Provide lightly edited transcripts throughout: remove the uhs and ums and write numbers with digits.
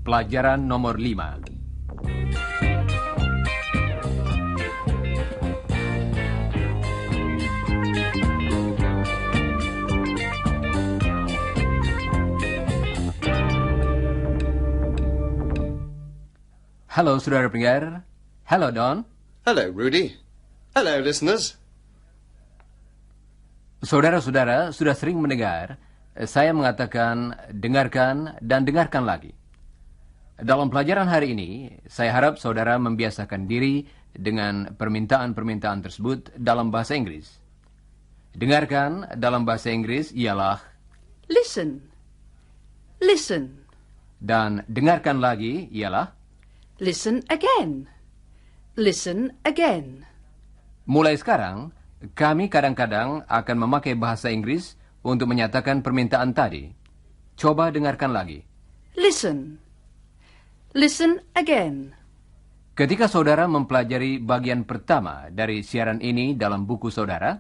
Pelajaran nomor 5. Halo saudara pendengar. Halo Don. Hello, Rudy. Hello, listeners. Saudara-saudara sudah sering mendengar saya mengatakan dengarkan dan dengarkan lagi. Dalam pelajaran hari ini, saya harap saudara membiasakan diri dengan permintaan-permintaan tersebut dalam bahasa Inggris. Dengarkan dalam bahasa Inggris ialah Listen. Listen. dan dengarkan lagi ialah Listen again. Listen again. mulai sekarang, kami kadang-kadang akan memakai bahasa Inggris untuk menyatakan permintaan tadi. Coba dengarkan lagi. Listen. Listen again. Ketika saudara mempelajari bagian pertama dari siaran ini dalam buku saudara,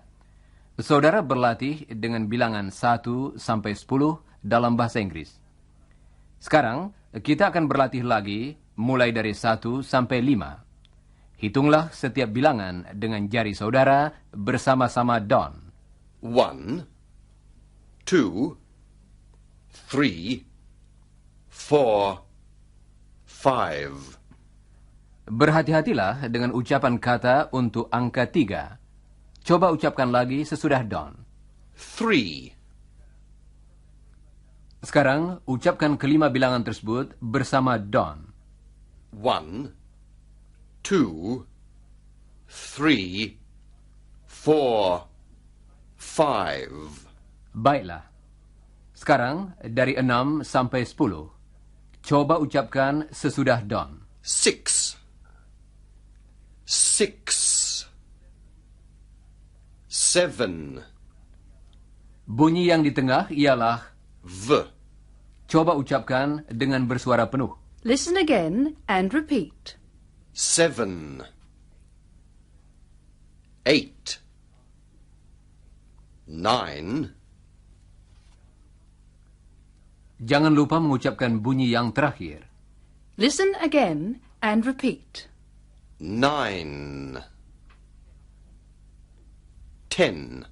saudara berlatih dengan bilangan 1 sampai 10 dalam bahasa Inggris. Sekarang, kita akan berlatih lagi mulai dari 1 sampai 5. Hitunglah setiap bilangan dengan jari saudara bersama-sama Don. 1, 2, 3, 4, 5. Berhati-hatilah dengan ucapan kata untuk angka 3. Coba ucapkan lagi sesudah Don. 3, Sekarang, ucapkan kelima bilangan tersebut bersama Don. 1, 2, 3, 4, 5. Baiklah. Sekarang, dari 6 sampai 10. Coba ucapkan sesudah Don. 6, 6, 7. Bunyi yang di tengah ialah V. coba ucapkan dengan bersuara penuh. Listen again and repeat. 7, 8, 9. Jangan lupa mengucapkan bunyi yang terakhir. Listen again and repeat. 9, 10.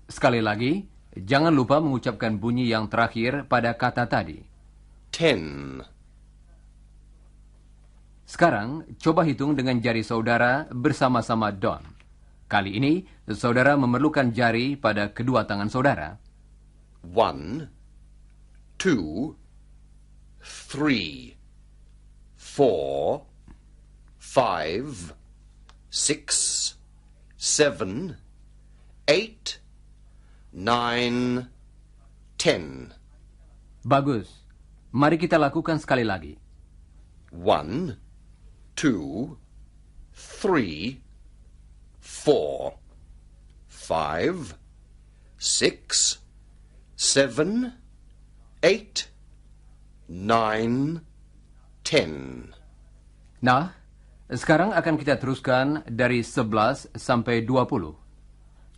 Sekali lagi, jangan lupa mengucapkan bunyi yang terakhir pada kata tadi. 10. Sekarang, coba hitung dengan jari saudara bersama-sama Don. Kali ini, saudara memerlukan jari pada kedua tangan saudara. 1, 2, 3, 4, 5, 6, 7, 8, 9, 10. Bagus. Mari kita lakukan sekali lagi. 1, 2, 3, 4, 5, 6, 7, 8, 9, 10. Nah, sekarang akan kita teruskan dari 11 sampai 20.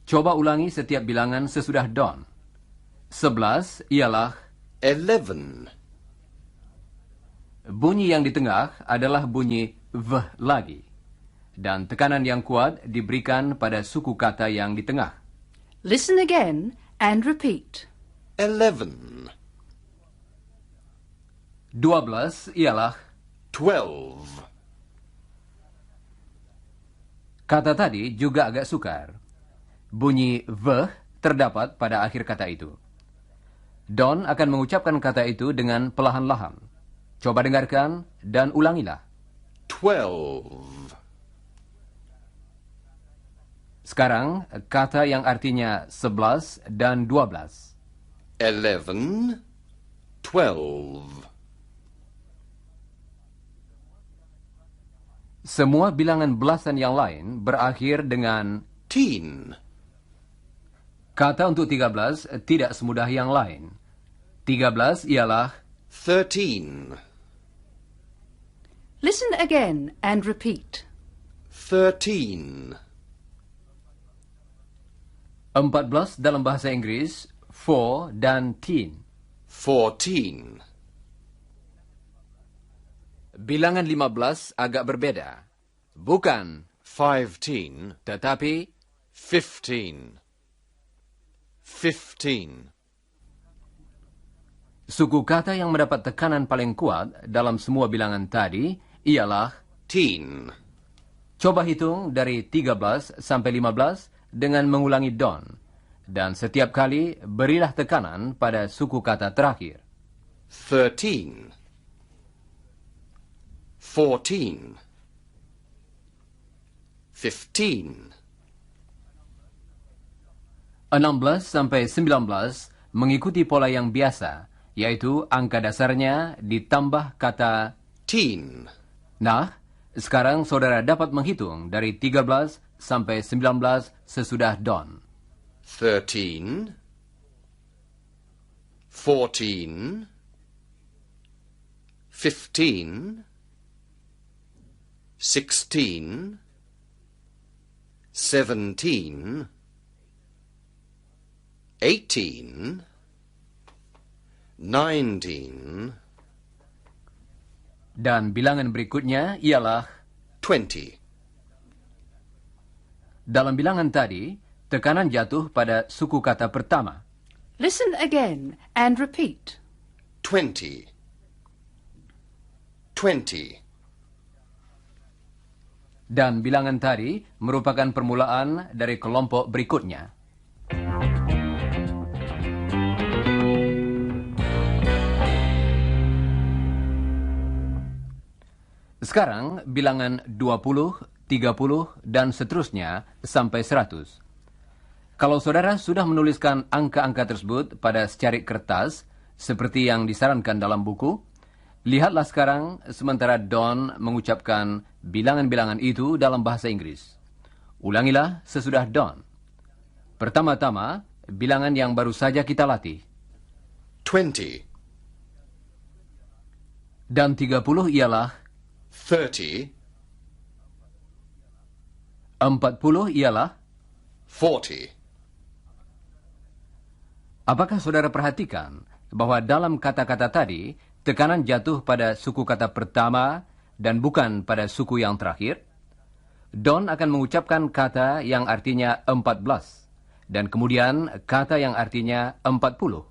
Coba ulangi setiap bilangan sesudah Don. 11 ialah 11. bunyi yang di tengah adalah bunyi V lagi. Dan tekanan yang kuat diberikan pada suku kata yang di tengah. Listen again and repeat. 11. 12 ialah 12. kata tadi juga agak sukar. Bunyi V terdapat pada akhir kata itu. Don akan mengucapkan kata itu dengan perlahan-lahan. Coba dengarkan dan ulangilah. 12. Sekarang, kata yang artinya 11 dan 12. 11, 12. Semua bilangan belasan yang lain berakhir dengan Teen. kata untuk 13 tidak semudah yang lain. 13 ialah 13. Listen again and repeat. 13. 14 dalam bahasa Inggris, 4 dan teen. 14. Bilangan 15 agak berbeda. Bukan, 15. tetapi 15. 15. suku kata yang mendapat tekanan paling kuat dalam semua bilangan tadi ialah Teen. coba hitung dari 13 sampai 15 dengan mengulangi don. Dan setiap kali berilah tekanan pada suku kata terakhir. 13. 14. 15. 16 sampai 19 mengikuti pola yang biasa, yaitu angka dasarnya ditambah kata. Teen. Nah, sekarang saudara dapat menghitung dari 13 sampai 19 sesudah don. 13. 14. 15. 16. 17. 18. 19. Dan bilangan berikutnya ialah 20. dalam bilangan tadi, tekanan jatuh pada suku kata pertama. Listen again and repeat. 20. 20. Dan bilangan tadi merupakan permulaan dari kelompok berikutnya. Sekarang bilangan 20, 30, dan seterusnya sampai 100. Kalau saudara sudah menuliskan angka-angka tersebut pada secarik kertas, seperti yang disarankan dalam buku, lihatlah sekarang sementara Don mengucapkan bilangan-bilangan itu dalam bahasa Inggris. Ulangilah sesudah Don. Pertama-tama, bilangan yang baru saja kita latih. 20. Dan 30 ialah, 30. 40 ialah. 40. Apakah saudara perhatikan bahwa dalam kata-kata tadi, tekanan jatuh pada suku kata pertama dan bukan pada suku yang terakhir? Don akan mengucapkan kata yang artinya 14, dan kemudian kata yang artinya 40.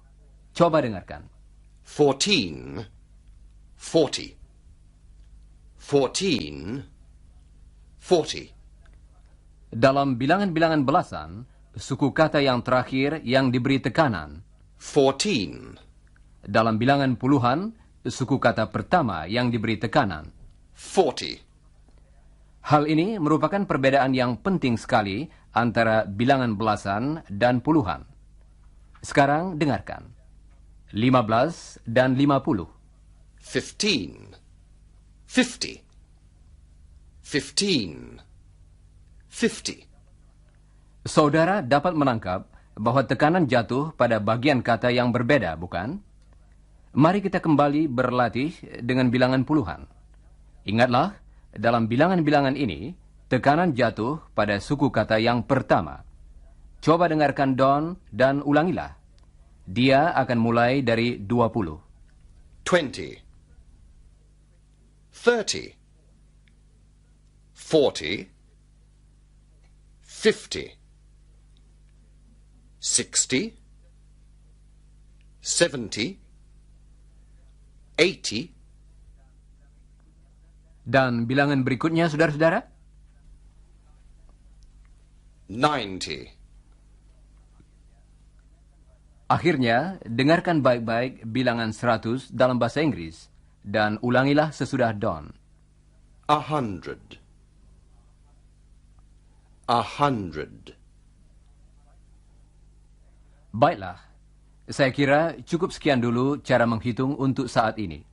Coba dengarkan. 14. 40. 14. 40. Dalam bilangan-bilangan belasan, suku kata yang terakhir yang diberi tekanan. 14. Dalam bilangan puluhan, suku kata pertama yang diberi tekanan. 40. Hal ini merupakan perbedaan yang penting sekali antara bilangan belasan dan puluhan. Sekarang dengarkan. 15 dan 50. 15. 50. 15. 50. Saudara dapat menangkap bahwa tekanan jatuh pada bagian kata yang berbeda, bukan? Mari kita kembali berlatih dengan bilangan puluhan. Ingatlah, dalam bilangan-bilangan ini, tekanan jatuh pada suku kata yang pertama. Coba dengarkan Don dan ulangilah. Dia akan mulai dari 20. 20. 30. 40. 50. 60. 70. 80. Dan bilangan berikutnya, saudara-saudara? 90. Akhirnya, dengarkan baik-baik bilangan 100 dalam bahasa Inggris dan ulangilah sesudah Don. 100. 100. Baiklah, saya kira cukup sekian dulu cara menghitung untuk saat ini.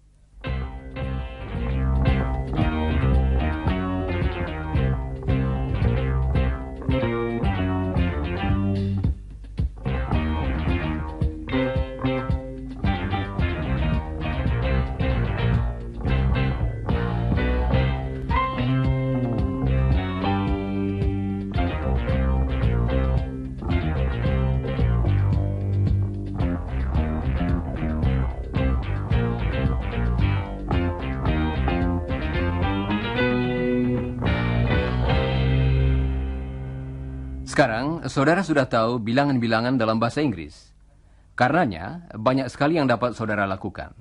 Sekarang, saudara sudah tahu bilangan-bilangan dalam bahasa Inggris. Karenanya, banyak sekali yang dapat saudara lakukan.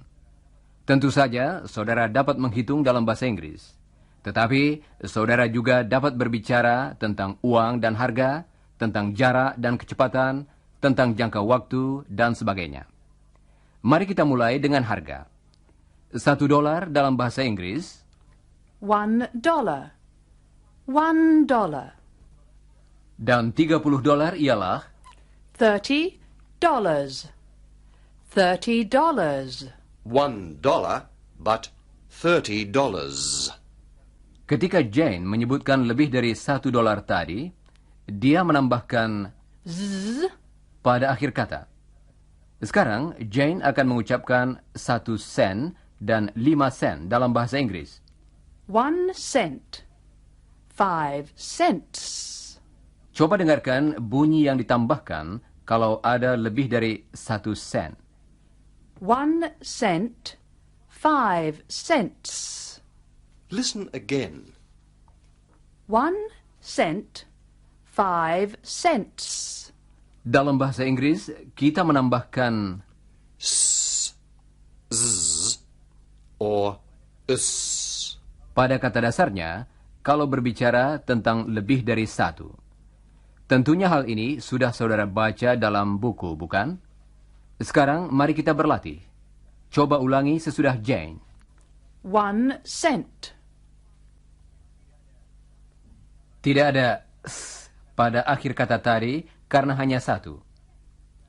Tentu saja, saudara dapat menghitung dalam bahasa Inggris. Tetapi, saudara juga dapat berbicara tentang uang dan harga, tentang jarak dan kecepatan, tentang jangka waktu, dan sebagainya. Mari kita mulai dengan harga. $1 dalam bahasa Inggris, $1. $1. dan $30 ialah $30. $30. $1, but $30. ketika Jane menyebutkan lebih dari $1 tadi, dia menambahkan Z. pada akhir kata. Sekarang, Jane akan mengucapkan 1 sen dan 5 sen dalam bahasa Inggris. 1 cent. 5 cents. Coba dengarkan bunyi yang ditambahkan kalau ada lebih dari 1 sen. 1 cent. 5 cents. Listen again. 1 cent. 5 cents. Dalam bahasa Inggris, kita menambahkan S, Z, or S. pada kata dasarnya kalau berbicara tentang lebih dari 1. Tentunya hal ini sudah saudara baca dalam buku, bukan? Sekarang, mari kita berlatih. Coba ulangi sesudah Jane. 1 cent. Tidak ada s pada akhir kata tadi karena hanya 1.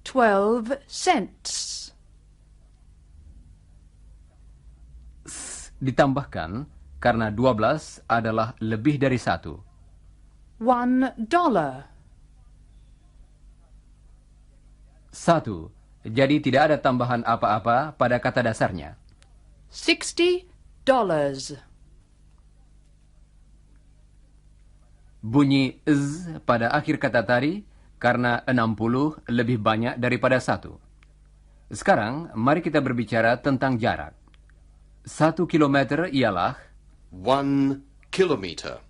12 cents. Ditambahkan karena 12 adalah lebih dari 1. $1. 1. Jadi tidak ada tambahan apa-apa pada kata dasarnya. $60. Bunyi z pada akhir kata tadi karena 60 lebih banyak daripada 1. Sekarang, mari kita berbicara tentang jarak. 1 kilometer ialah 1 kilometer.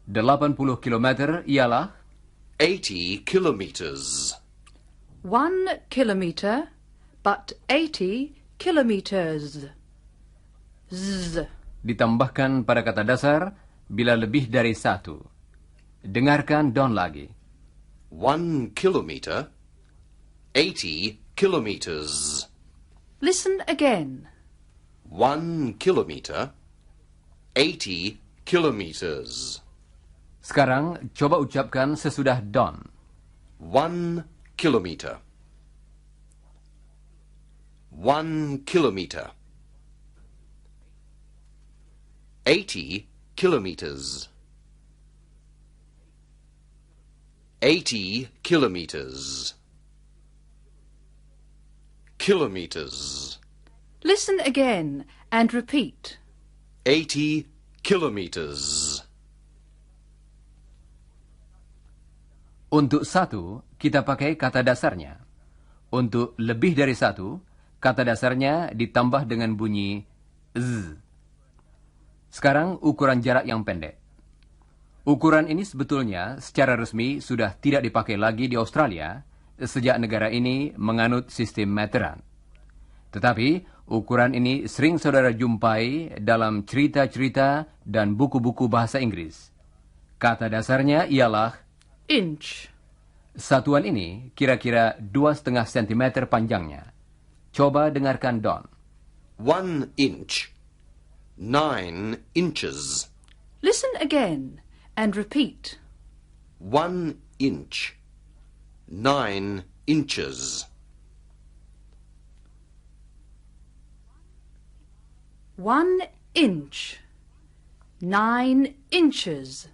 80 kilometer ialah 80 kilometers. 1 kilometer, but 80 kilometers. Z. ditambahkan pada kata dasar bila lebih dari 1. Dengarkan Don lagi. 1 kilometer. 80 kilometers. Listen again. 1 kilometer. 80 kilometers. Sekarang coba ucapkan sesudah Don. 1 kilometer. 1 kilometer. 80 kilometers. 80 kilometers. Kilometers. Listen again and repeat. 80 kilometers. Untuk 1, kita pakai kata dasarnya. Untuk lebih dari 1, kata dasarnya ditambah dengan bunyi z. Sekarang ukuran jarak yang pendek. Ukuran ini sebetulnya secara resmi sudah tidak dipakai lagi di Australia sejak negara ini menganut sistem meteran. Tetapi ukuran ini sering saudara jumpai dalam cerita-cerita dan buku-buku bahasa Inggris. Kata dasarnya ialah Inch. satuan ini kira-kira 2,5 cm panjangnya. Coba dengarkan Don. 1 inch. 9 inches. Listen again and repeat. 1 inch. 9 inches. 1 inch. 9 inches.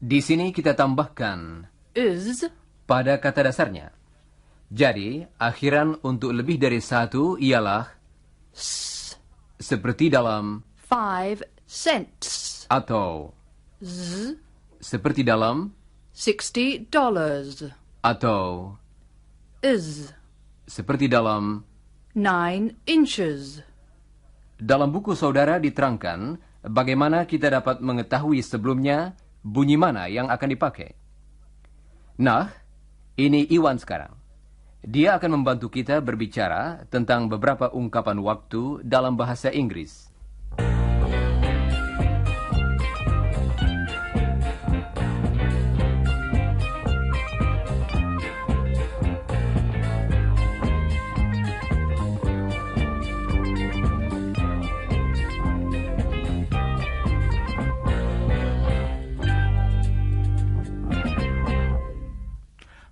Di sini kita tambahkan Is. pada kata dasarnya. Jadi, akhiran untuk lebih dari 1 ialah seperti dalam 5 cents. atau Z. seperti dalam $60. atau Is. seperti dalam. 9 inches. Dalam buku saudara diterangkan bagaimana kita dapat mengetahui sebelumnya bunyi mana yang akan dipakai. Nah, ini Iwan sekarang. Dia akan membantu kita berbicara tentang beberapa ungkapan waktu dalam bahasa Inggris.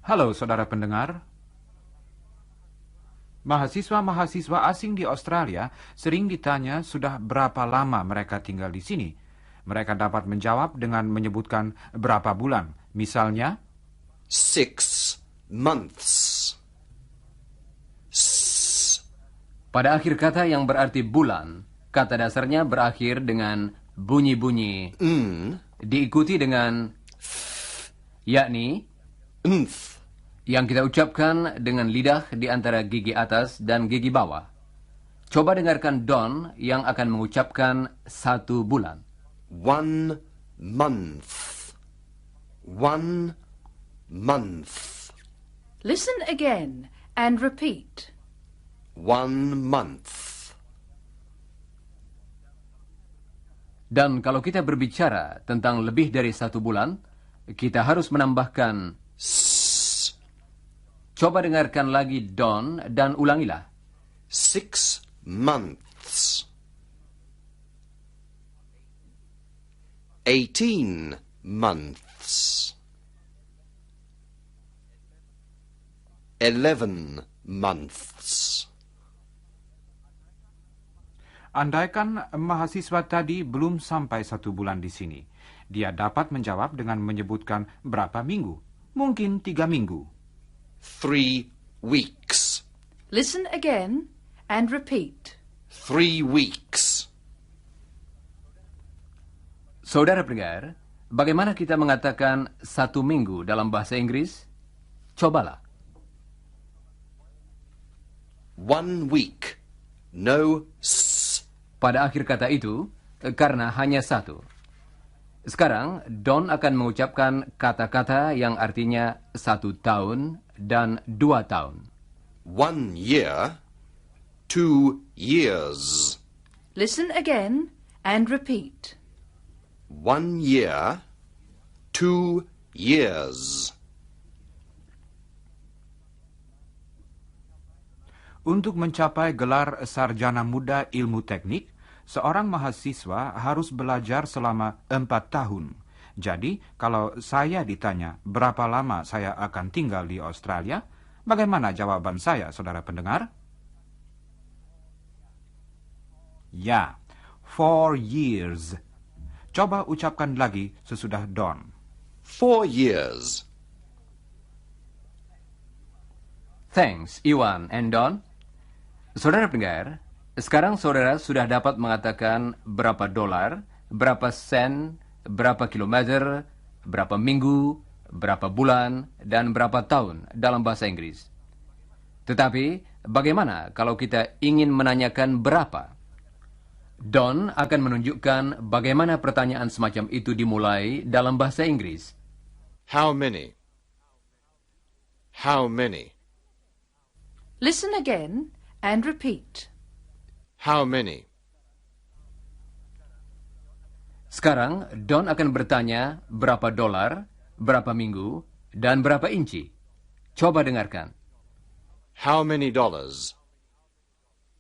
Halo saudara pendengar. Mahasiswa-mahasiswa asing di Australia sering ditanya sudah berapa lama mereka tinggal di sini. Mereka dapat menjawab dengan menyebutkan berapa bulan. Misalnya, 6 months. Pada akhir kata yang berarti bulan, kata dasarnya berakhir dengan bunyi-bunyi diikuti dengan yakni Nth. yang kita ucapkan dengan lidah di antara gigi atas dan gigi bawah. Coba dengarkan Don yang akan mengucapkan 1 bulan. 1 month. 1 month. Listen again and repeat. 1 month. Dan kalau kita berbicara tentang lebih dari 1 bulan, kita harus menambahkan. Coba dengarkan lagi Don dan ulangilah. 6 months. 18 months. 11 months. andaikan mahasiswa tadi belum sampai 1 bulan di sini. Dia dapat menjawab dengan menyebutkan berapa minggu. Mungkin 3 minggu. 3 weeks. Listen again and repeat. 3 weeks. Saudara pendengar, bagaimana kita mengatakan 1 minggu dalam bahasa Inggris? Cobalah. 1 week. No Pada akhir kata itu, karena hanya 1. Sekarang, Don akan mengucapkan kata-kata yang artinya 1 tahun dan 2 tahun. 1 year. 2 years. Listen again and repeat. 1 year. 2 years. Untuk mencapai gelar sarjana muda ilmu teknik, seorang mahasiswa harus belajar selama 4 tahun. Jadi, kalau saya ditanya berapa lama saya akan tinggal di Australia, bagaimana jawaban saya, saudara pendengar? Ya, 4 years. Coba ucapkan lagi sesudah Don. 4 years. Thanks, Iwan and Don. Saudara pendengar, sekarang saudara sudah dapat mengatakan berapa dolar, berapa sen, berapa kilometer, berapa minggu, berapa bulan, dan berapa tahun dalam bahasa Inggris. Tetapi, bagaimana kalau kita ingin menanyakan berapa? Don akan menunjukkan bagaimana pertanyaan semacam itu dimulai dalam bahasa Inggris. How many? How many? Listen again and repeat. How many? Sekarang, Don akan bertanya berapa dolar, berapa minggu, dan berapa inci. Coba dengarkan. How many dollars?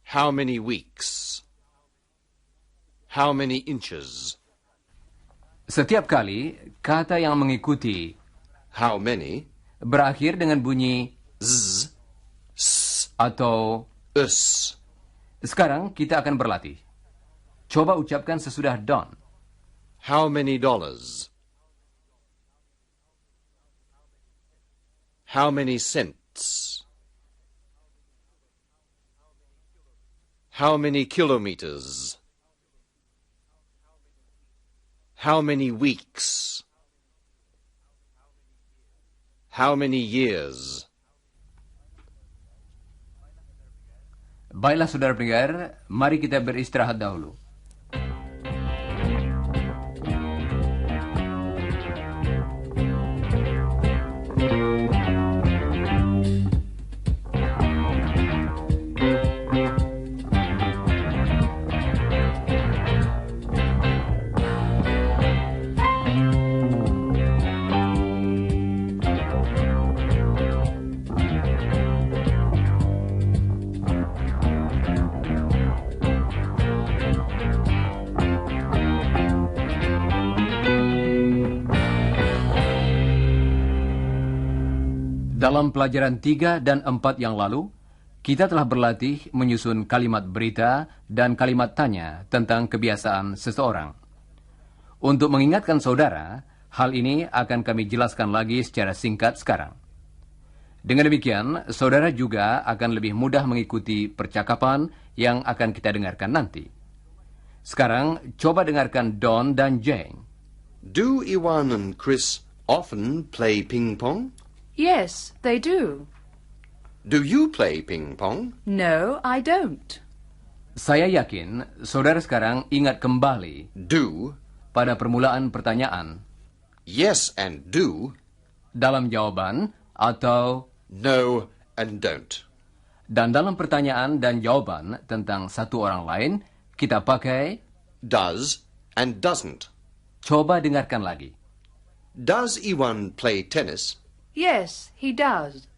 How many weeks? How many inches? Setiap kali, kata yang mengikuti How many? berakhir dengan bunyi Z. S. atau. Us. Sekarang kita akan berlatih. Coba ucapkan sesudah Don. How many dollars? How many cents? How many kilometers? How many weeks? How many years? Baiklah saudara pendengar, mari kita beristirahat dahulu. Dalam pelajaran 3 dan 4 yang lalu, kita telah berlatih menyusun kalimat berita dan kalimat tanya tentang kebiasaan seseorang. Untuk mengingatkan saudara, hal ini akan kami jelaskan lagi secara singkat sekarang. Dengan demikian, saudara juga akan lebih mudah mengikuti percakapan yang akan kita dengarkan nanti. Sekarang, coba dengarkan Don dan Jane. Do Iwan and Chris often play ping-pong? Yes, they do. Do you play ping-pong? No, I don't. Saya yakin saudara sekarang ingat kembali Do, pada permulaan pertanyaan, yes and do, dalam jawaban atau no and don't. dan dalam pertanyaan dan jawaban tentang satu orang lain, kita pakai Does and doesn't. coba dengarkan lagi. Does Iwan play tennis? Yes, he does.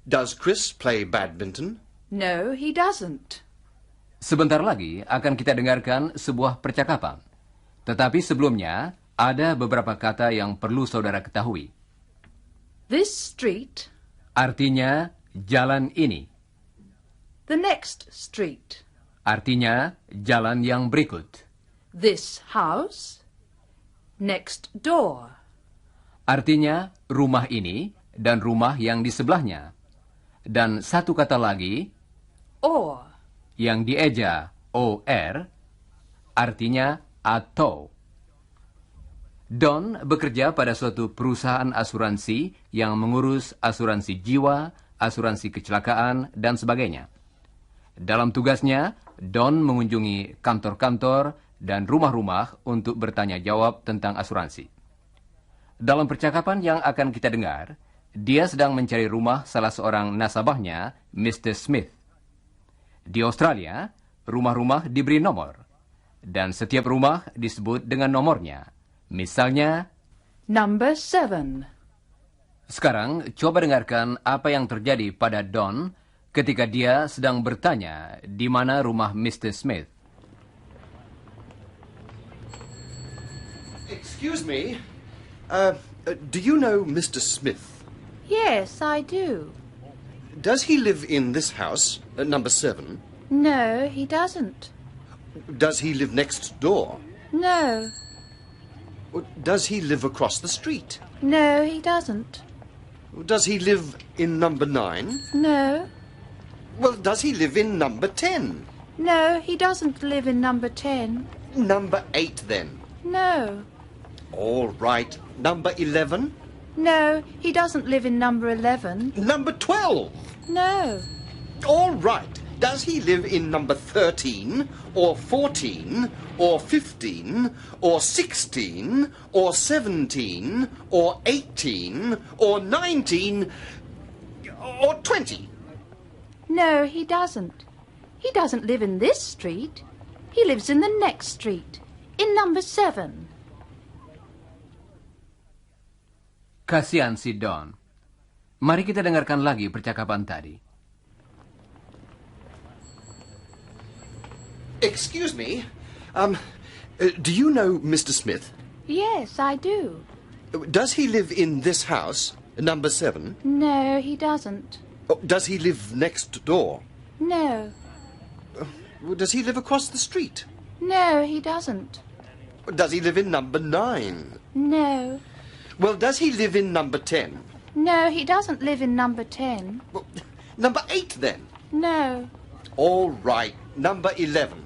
Does Chris play badminton? No, he doesn't. Sebentar lagi akan kita dengarkan sebuah percakapan. Tetapi sebelumnya, ada beberapa kata yang perlu saudara ketahui. This street, Artinya, jalan ini. the next street. Artinya, jalan yang berikut. This house, next door. Artinya, rumah ini dan rumah yang di sebelahnya. Dan satu kata lagi, Or. yang dieja OR, artinya atau. Don bekerja pada suatu perusahaan asuransi yang mengurus asuransi jiwa, asuransi kecelakaan, dan sebagainya. Dalam tugasnya, Don mengunjungi kantor-kantor dan rumah-rumah untuk bertanya jawab tentang asuransi. Dalam percakapan yang akan kita dengar, dia sedang mencari rumah salah seorang nasabahnya, Mr. Smith. Di Australia, rumah-rumah diberi nomor, dan setiap rumah disebut dengan nomornya. Misalnya, Number 7. sekarang coba dengarkan apa yang terjadi pada Don ketika dia sedang bertanya di mana rumah Mr. Smith. Excuse me. Do you know Mr. Smith? Yes, I do. Does he live in this house, number 7? No, he doesn't. Does he live next door? No. Does he live across the street? No, he doesn't. Does he live in number 9? No. Well, does he live in number 10? No, he doesn't live in number 10. Number 8, then. No. All right. Number 11? No, he doesn't live in number 11. Number 12? No. All right. Does he live in number 13, or 14, or 15, or 16, or 17, or 18, or 19, or 20? No, he doesn't. He doesn't live in this street. He lives in the next street, in number 7. Kasihan si Don. Mari kita dengarkan lagi percakapan tadi. Excuse me. Do you know Mr. Smith? Yes, I do. Does he live in this house, number 7? No, he doesn't. Does he live next door? No. Does he live across the street? No, he doesn't. Does he live in number 9? No. Well, does he live in number 10? No, he doesn't live in number 10. Well, number 8, then. No. All right. Number 11.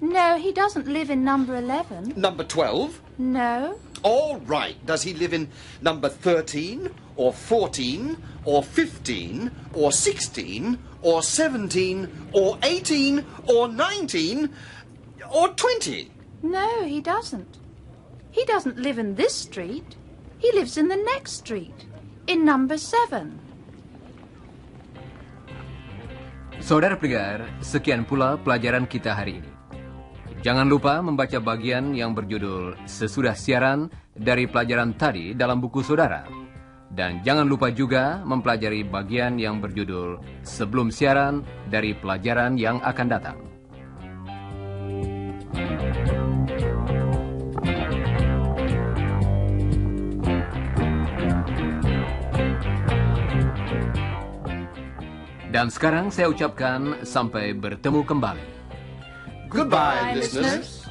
No, he doesn't live in number 11. Number 12. No. All right. Does he live in number 13, or 14, or 15, or 16, or 17, or 18, or 19, or 20? No, he doesn't. He doesn't live in this street. He lives in the next street, in number 7. Saudara pendengar, sekian pula pelajaran kita hari ini. Jangan lupa membaca bagian yang berjudul Sesudah Siaran dari pelajaran tadi dalam buku saudara. Dan jangan lupa juga mempelajari bagian yang berjudul Sebelum Siaran dari pelajaran yang akan datang. Dan sekarang saya ucapkan sampai bertemu kembali. Goodbye, listeners.